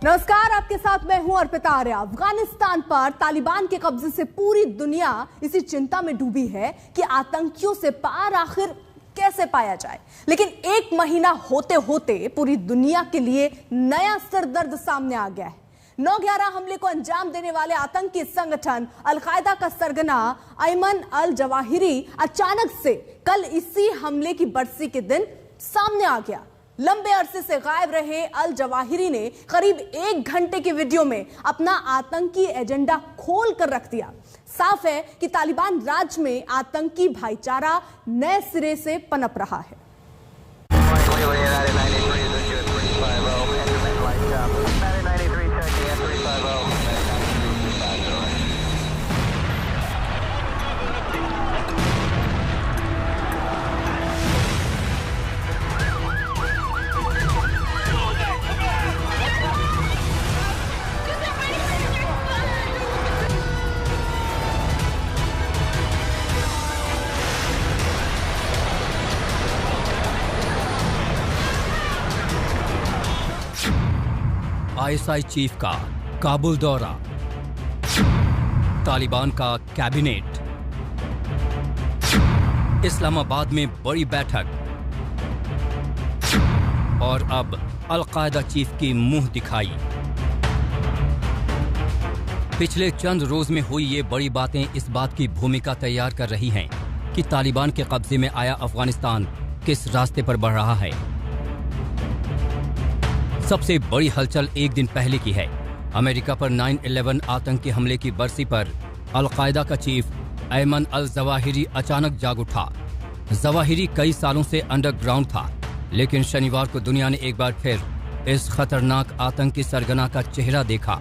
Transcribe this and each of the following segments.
नमस्कार, आपके साथ मैं हूं अर्पिता आर्या। अफगानिस्तान पर तालिबान के कब्जे से पूरी दुनिया इसी चिंता में डूबी है कि आतंकियों से पार आखिर कैसे पाया जाए। लेकिन एक महीना होते होते पूरी दुनिया के लिए नया सिरदर्द सामने आ गया है। 9/11 हमले को अंजाम देने वाले आतंकी संगठन अल-कायदा का सरगना अयमन अल जवाहिरी अचानक से कल इसी हमले की बरसी के दिन सामने आ गया। लंबे अरसे से गायब रहे अल जवाहिरी ने करीब 1 घंटे के वीडियो में अपना आतंकी एजेंडा खोल कर रख दिया। साफ है कि तालिबान राज्य में आतंकी भाईचारा नए सिरे से पनप रहा है। आईएसआई चीफ का काबुल दौरा, तालिबान का कैबिनेट, इस्लामाबाद में बड़ी बैठक और अब अल-कायदा चीफ की मुंह दिखाई। पिछले चंद रोज में हुई ये बड़ी बातें इस बात की भूमिका तैयार कर रही हैं कि तालिबान के कब्जे में आया अफगानिस्तान किस रास्ते पर बढ़ रहा है। सबसे बड़ी हलचल एक दिन पहले की है। अमेरिका पर 9/11 आतंकी हमले की बरसी पर अल-कायदा का चीफ अयमन अल जवाहिरी अचानक जाग उठा। जवाहिरी कई सालों से अंडरग्राउंड था, लेकिन शनिवार को दुनिया ने एक बार फिर इस खतरनाक आतंकी सरगना का चेहरा देखा।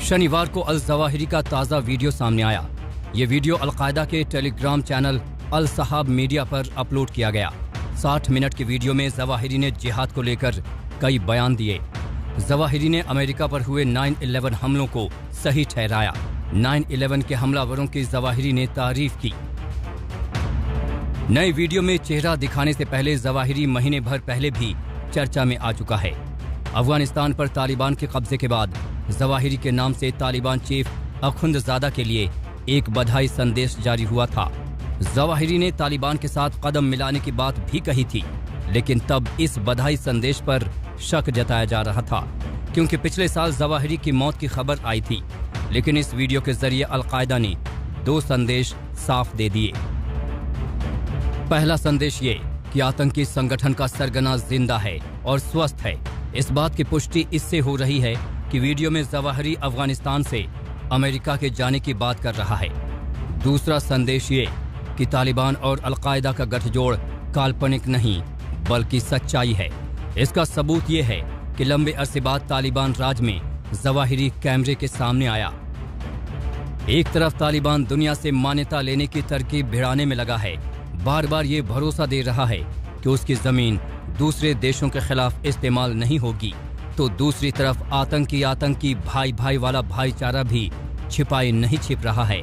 शनिवार को अल जवाहिरी का ताज़ा वीडियो सामने आया। ये वीडियो अल-कायदा के टेलीग्राम चैनल अल सहाब मीडिया पर अपलोड किया गया। 60 मिनट के वीडियो में जवाहिरी ने जिहाद को लेकर कई बयान दिए। जवाहिरी ने अमेरिका पर हुए 9/11 हमलों को सही ठहराया। 9/11 के हमलावरों की जवाहिरी ने तारीफ की। नए वीडियो में चेहरा दिखाने से पहले जवाहिरी महीने भर पहले भी चर्चा में आ चुका है। अफगानिस्तान पर तालिबान के कब्जे के बाद जवाहिरी के नाम से तालिबान चीफ अखुंदजादा के लिए एक बधाई संदेश जारी हुआ था। जवाहिरी ने तालिबान के साथ कदम मिलाने की बात भी कही थी, लेकिन तब इस बधाई संदेश पर शक जताया जा रहा था, क्योंकि पिछले साल जवाहिरी की मौत की खबर आई थी। लेकिन इस वीडियो के जरिए अल-कायदा ने 2 संदेश साफ दे दिए। पहला संदेश ये कि आतंकी संगठन का सरगना जिंदा है और स्वस्थ है। इस बात की पुष्टि इससे हो रही है कि वीडियो में जवाहिरी अफगानिस्तान से अमेरिका के जाने की बात कर रहा है। दूसरा संदेश ये कि तालिबान और अल-कायदा का गठजोड़ काल्पनिक नहीं बल्कि सच्चाई है। इसका सबूत ये है कि लंबे अरसे बाद तालिबान राज में जवाहिरी कैमरे के सामने आया। एक तरफ तालिबान दुनिया से मान्यता लेने की तरकीब भिड़ाने में लगा है, बार बार ये भरोसा दे रहा है कि उसकी जमीन दूसरे देशों के खिलाफ इस्तेमाल नहीं होगी, तो दूसरी तरफ आतंकी भाई भाई वाला भाईचारा भी छिपाए नहीं छिप रहा है।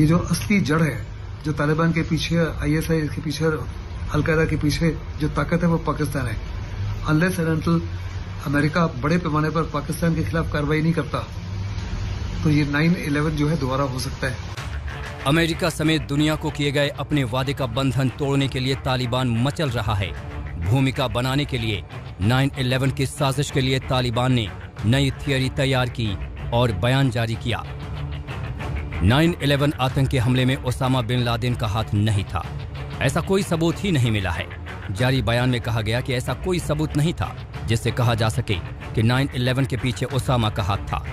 ये जो असली जड़ है, जो तालिबान के पीछे, आईएसआई के पीछे, अल-कायदा के पीछे जो ताकत है वो पाकिस्तान है। अनलेस एंड अनटिल अमेरिका बड़े पैमाने पर पाकिस्तान के खिलाफ कार्रवाई नहीं करता तो ये 9/11 जो है दोबारा हो सकता है। अमेरिका समेत दुनिया को किए गए अपने वादे का बंधन तोड़ने के लिए तालिबान मचल रहा है। भूमिका बनाने के लिए 9/11 की साजिश के लिए तालिबान ने नई थियरी तैयार की और बयान जारी किया। 9/11 आतंकी हमले में ओसामा बिन लादेन का हाथ नहीं था, ऐसा कोई सबूत ही नहीं मिला है। जारी बयान में कहा गया कि ऐसा कोई सबूत नहीं था जिससे कहा जा सके कि 9/11 के पीछे ओसामा का हाथ था।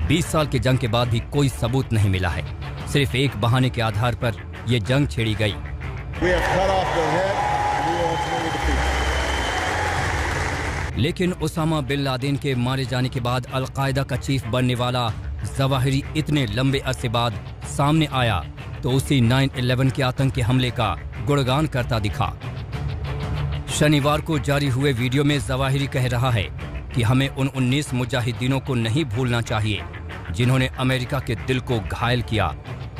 20 साल की जंग के बाद भी कोई सबूत नहीं मिला है। सिर्फ एक बहाने के आधार पर यह जंग छेड़ी गई। लेकिन ओसामा बिन लादेन के मारे जाने के बाद अल-कायदा का चीफ बनने वाला जवाहिरी इतने लंबे अरसे बाद सामने आया तो उसी 9/11 के आतंकी हमले का गुणगान करता दिखा। शनिवार को जारी हुए वीडियो में जवाहिरी कह रहा है कि हमें उन 19 मुजाहिदीनों को नहीं भूलना चाहिए जिन्होंने अमेरिका के दिल को घायल किया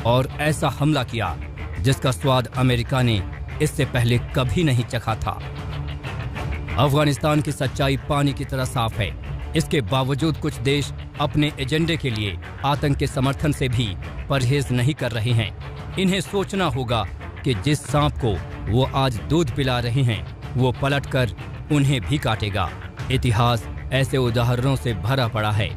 और ऐसा हमला किया जिसका स्वाद अमेरिका ने इससे पहले कभी नहीं चखा था। अफगानिस्तान की सच्चाई पानी की तरह साफ है। इसके बावजूद कुछ देश अपने एजेंडे के लिए आतंक के समर्थन से भी परहेज नहीं कर रहे हैं। इन्हें सोचना होगा कि जिस सांप को वो आज दूध पिला रहे हैं वो पलटकर उन्हें भी काटेगा। इतिहास ऐसे उदाहरणों से भरा पड़ा है।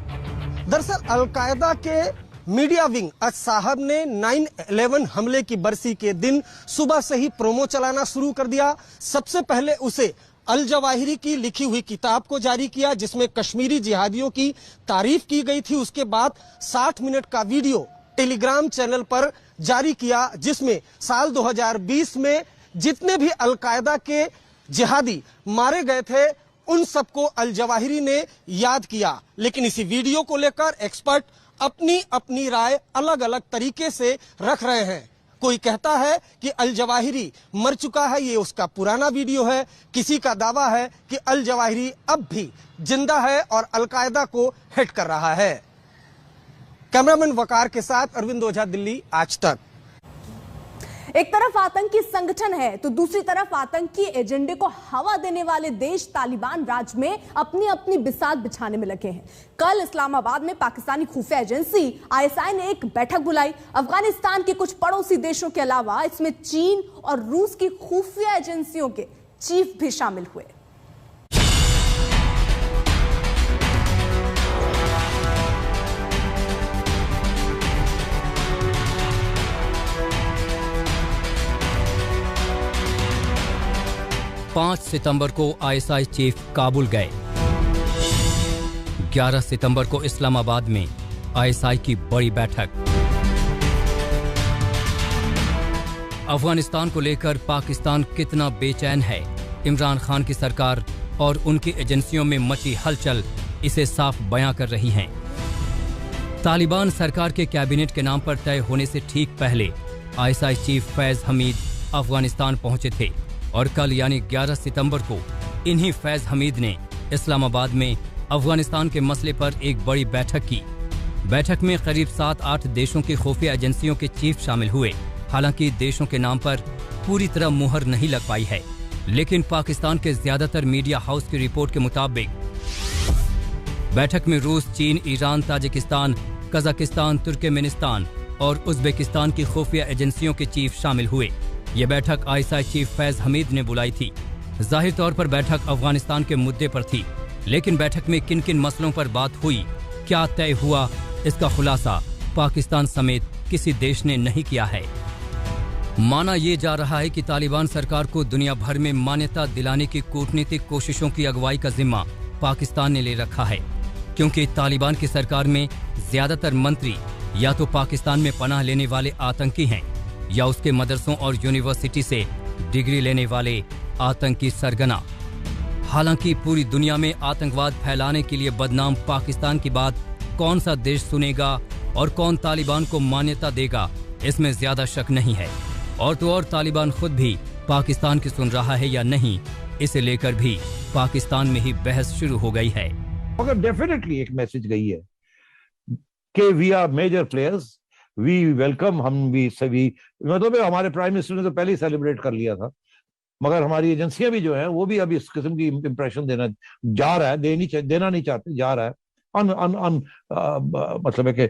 दरअसल अलकायदा के मीडिया विंग आज साहब ने 9/11 हमले की बरसी के दिन सुबह से ही प्रोमो चलाना शुरू कर दिया। सबसे पहले उसे अल जवाहिरी की लिखी हुई किताब को जारी किया जिसमें कश्मीरी जिहादियों की तारीफ की गई थी। उसके बाद 60 मिनट का वीडियो टेलीग्राम चैनल पर जारी किया जिसमें साल 2020 में जितने भी अलकायदा के जिहादी मारे गए थे उन सबको अल जवाहिरी ने याद किया। लेकिन इसी वीडियो को लेकर एक्सपर्ट अपनी अपनी राय अलग अलग तरीके से रख रहे हैं। कोई कहता है कि अल जवाहिरी मर चुका है, ये उसका पुराना वीडियो है। किसी का दावा है कि अल जवाहिरी अब भी जिंदा है और अलकायदा को हिट कर रहा है। कैमरामैन वकार के साथ अरविंद ओझा, दिल्ली, आज तक। एक तरफ आतंकी संगठन है तो दूसरी तरफ आतंकी एजेंडे को हवा देने वाले देश तालिबान राज में अपनी अपनी बिसात बिछाने में लगे हैं। कल इस्लामाबाद में पाकिस्तानी खुफिया एजेंसी ISI ने एक बैठक बुलाई। अफगानिस्तान के कुछ पड़ोसी देशों के अलावा इसमें चीन और रूस की खुफिया एजेंसियों के चीफ भी शामिल हुए। पांच सितंबर को ISI चीफ काबुल गए। 11 सितंबर को इस्लामाबाद में ISI की बड़ी बैठक। अफगानिस्तान को लेकर पाकिस्तान कितना बेचैन है, इमरान खान की सरकार और उनकी एजेंसियों में मची हलचल इसे साफ बयां कर रही हैं। तालिबान सरकार के कैबिनेट के नाम पर तय होने से ठीक पहले ISI चीफ फैज हमीद अफगानिस्तान पहुंचे थे और कल यानी 11 सितंबर को इन्हीं फैज हमीद ने इस्लामाबाद में अफगानिस्तान के मसले पर एक बड़ी बैठक की। बैठक में करीब 7-8 देशों की खुफिया एजेंसियों के चीफ शामिल हुए। हालांकि देशों के नाम पर पूरी तरह मुहर नहीं लग पाई है, लेकिन पाकिस्तान के ज्यादातर मीडिया हाउस की रिपोर्ट के मुताबिक बैठक में रूस, चीन, ईरान, ताजिकिस्तान, कजाकिस्तान, तुर्कमेनिस्तान और उज्बेकिस्तान की खुफिया एजेंसियों के चीफ शामिल हुए। ये बैठक ISI चीफ फैज हमीद ने बुलाई थी। जाहिर तौर पर बैठक अफगानिस्तान के मुद्दे पर थी, लेकिन बैठक में किन किन मसलों पर बात हुई, क्या तय हुआ, इसका खुलासा पाकिस्तान समेत किसी देश ने नहीं किया है। माना यह जा रहा है कि तालिबान सरकार को दुनिया भर में मान्यता दिलाने की कूटनीतिक कोशिशों की अगुवाई का जिम्मा पाकिस्तान ने ले रखा है, क्योंकि तालिबान की सरकार में ज्यादातर मंत्री या तो पाकिस्तान में पनाह लेने वाले आतंकी हैं या उसके मदरसों और यूनिवर्सिटी से डिग्री लेने वाले आतंकी सरगना। हालांकि पूरी दुनिया में आतंकवाद फैलाने के लिए बदनाम पाकिस्तान की बात कौन सा देश सुनेगा और कौन तालिबान को मान्यता देगा, इसमें ज्यादा शक नहीं है। और तो और तालिबान खुद भी पाकिस्तान की सुन रहा है या नहीं, इसे लेकर भी पाकिस्तान में ही बहस शुरू हो गई है। मगर डेफिनेटली एक मैसेज गई है कि we are major players, we welcome. हम भी सभी, मतलब हमारे प्राइम मिनिस्टर ने तो पहले ही सेलिब्रेट कर लिया था, मगर हमारी एजेंसियां भी जो हैं वो भी अब इस किस्म की इंप्रेशन देना जा रहा है, देना नहीं चाहते, जा रहा है मतलब है कि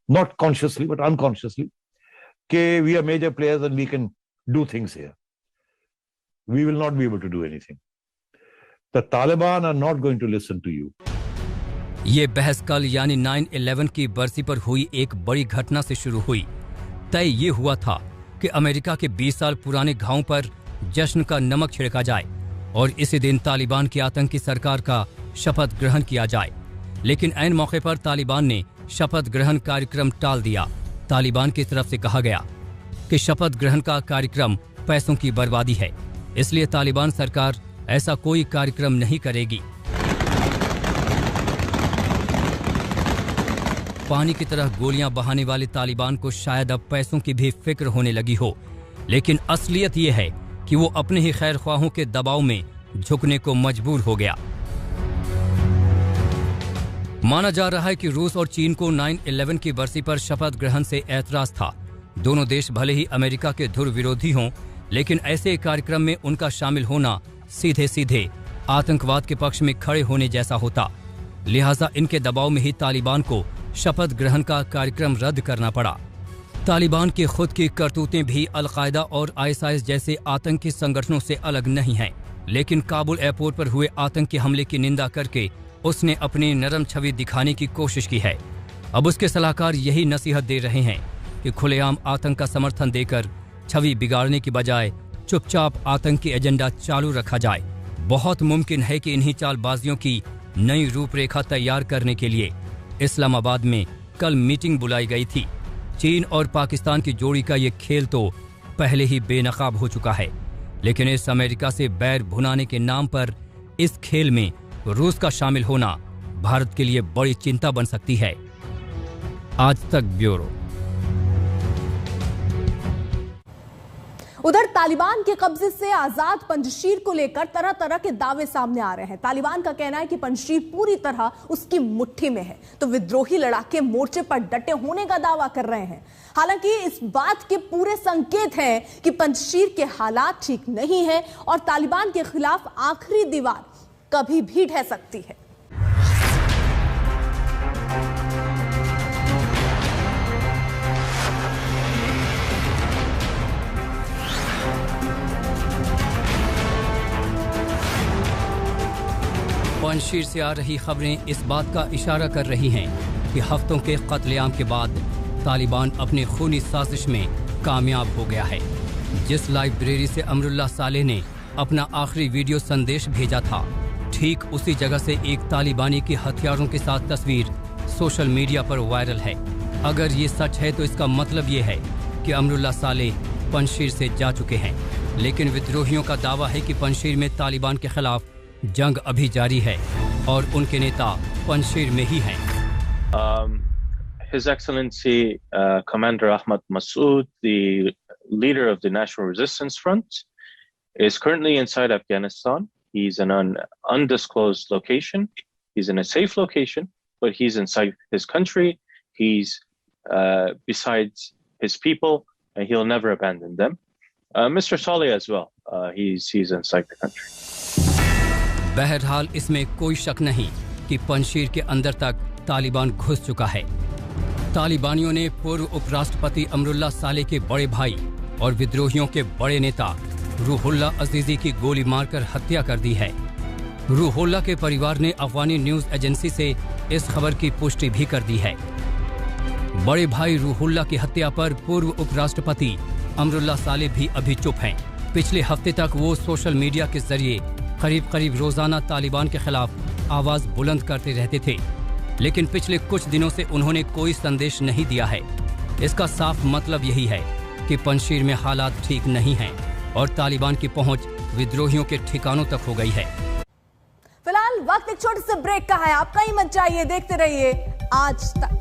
नॉट कॉन्शियसली बट अनकॉन्शियसली कि we are major players and we can do things here, we will not be able to do anything, the Taliban are not going to listen to you. ये बहस कल यानी 9/11 की बरसी पर हुई एक बड़ी घटना से शुरू हुई। तय ये हुआ था कि अमेरिका के 20 साल पुराने घावों पर जश्न का नमक छिड़का जाए और इसी दिन तालिबान की आतंकी सरकार का शपथ ग्रहण किया जाए। लेकिन ऐन मौके पर तालिबान ने शपथ ग्रहण कार्यक्रम टाल दिया। तालिबान की तरफ से कहा गया कि शपथ ग्रहण का कार्यक्रम पैसों की बर्बादी है, इसलिए तालिबान सरकार ऐसा कोई कार्यक्रम नहीं करेगी। पानी की तरह गोलियां बहाने वाले तालिबान को शायद अब पैसों की भी फिक्र होने लगी हो, लेकिन असलियत यह है कि वो अपने ही खैर ख्वाहों के दबाव में झुकने को मजबूर हो गया। माना जा रहा है कि रूस और चीन को 9/11 की बरसी पर शपथ ग्रहण से ऐतराज था। दोनों देश भले ही अमेरिका के धुर विरोधी हों, लेकिन ऐसे कार्यक्रम में उनका शामिल होना सीधे सीधे आतंकवाद के पक्ष में खड़े होने जैसा होता। लिहाजा इनके दबाव में ही तालिबान को शपथ ग्रहण का कार्यक्रम रद्द करना पड़ा। तालिबान की खुद की करतूतें भी अलकायदा और ISIS जैसे आतंकी संगठनों से अलग नहीं हैं, लेकिन काबुल एयरपोर्ट पर हुए आतंकी हमले की निंदा करके उसने अपनी नरम छवि दिखाने की कोशिश की है। अब उसके सलाहकार यही नसीहत दे रहे हैं कि खुलेआम आतंक का समर्थन देकर छवि बिगाड़ने की बजाय चुपचाप आतंकी एजेंडा चालू रखा जाए। बहुत मुमकिन है कि इन्हीं चालबाजियों की नई रूपरेखा तैयार करने के लिए इस्लामाबाद में कल मीटिंग बुलाई गई थी। चीन और पाकिस्तान की जोड़ी का ये खेल तो पहले ही बेनकाब हो चुका है, लेकिन इस अमेरिका से बैर भुनाने के नाम पर इस खेल में रूस का शामिल होना भारत के लिए बड़ी चिंता बन सकती है। आज तक ब्यूरो। उधर तालिबान के कब्जे से आजाद पंजशीर को लेकर तरह तरह के दावे सामने आ रहे हैं। तालिबान का कहना है कि पंजशीर पूरी तरह उसकी मुट्ठी में है, तो विद्रोही लड़ाके मोर्चे पर डटे होने का दावा कर रहे हैं। हालांकि इस बात के पूरे संकेत हैं कि पंजशीर के हालात ठीक नहीं है और तालिबान के खिलाफ आखिरी दीवार कभी भी ढह सकती है। पंजशीर से आ रही खबरें इस बात का इशारा कर रही हैं कि हफ्तों के कत्लेआम के बाद तालिबान अपनी खूनी साजिश में कामयाब हो गया है। जिस लाइब्रेरी से अमरुल्लाह सालेह ने अपना आखिरी वीडियो संदेश भेजा था, ठीक उसी जगह से एक तालिबानी की हथियारों के साथ तस्वीर सोशल मीडिया पर वायरल है। अगर ये सच है तो इसका मतलब ये है कि अमरुल्लाह सालेह पंजशीर से जा चुके हैं, लेकिन विद्रोहियों का दावा है कि पंजशीर में तालिबान के खिलाफ जंग अभी जारी है और उनके नेता पंजशीर में ही हैं। His Excellency Commander Ahmad Massoud, the leader of the National Resistance Front, is currently inside Afghanistan. He's in an undisclosed location. He's in a safe location, but he's inside his country. He's besides his people, and he'll never abandon them. Mr. Saleh as well. He's inside the country. बहरहाल इसमें कोई शक नहीं कि पंजशीर के अंदर तक तालिबान घुस चुका है। तालिबानियों ने पूर्व उपराष्ट्रपति अमरुल्लाह सालेह के बड़े भाई और विद्रोहियों के बड़े नेता रूहुल्लाह अजीजी की गोली मारकर हत्या कर दी है। रूहुल्लाह के परिवार ने अफगानी न्यूज एजेंसी से इस खबर की पुष्टि भी कर दी है। बड़े भाई रूहुल्लाह की हत्या पर पूर्व उपराष्ट्रपति अमरुल्लाह सालेह भी अभी चुप हैं। पिछले हफ्ते तक वो सोशल मीडिया के जरिए करीब रोजाना तालिबान के खिलाफ आवाज बुलंद करते रहते थे, लेकिन पिछले कुछ दिनों से उन्होंने कोई संदेश नहीं दिया है। इसका साफ मतलब यही है कि पंजशीर में हालात ठीक नहीं हैं और तालिबान की पहुंच विद्रोहियों के ठिकानों तक हो गई है। फिलहाल वक्त एक छोटे से ब्रेक का है, आपका ही मत जाइए, देखते रहिए आज तक।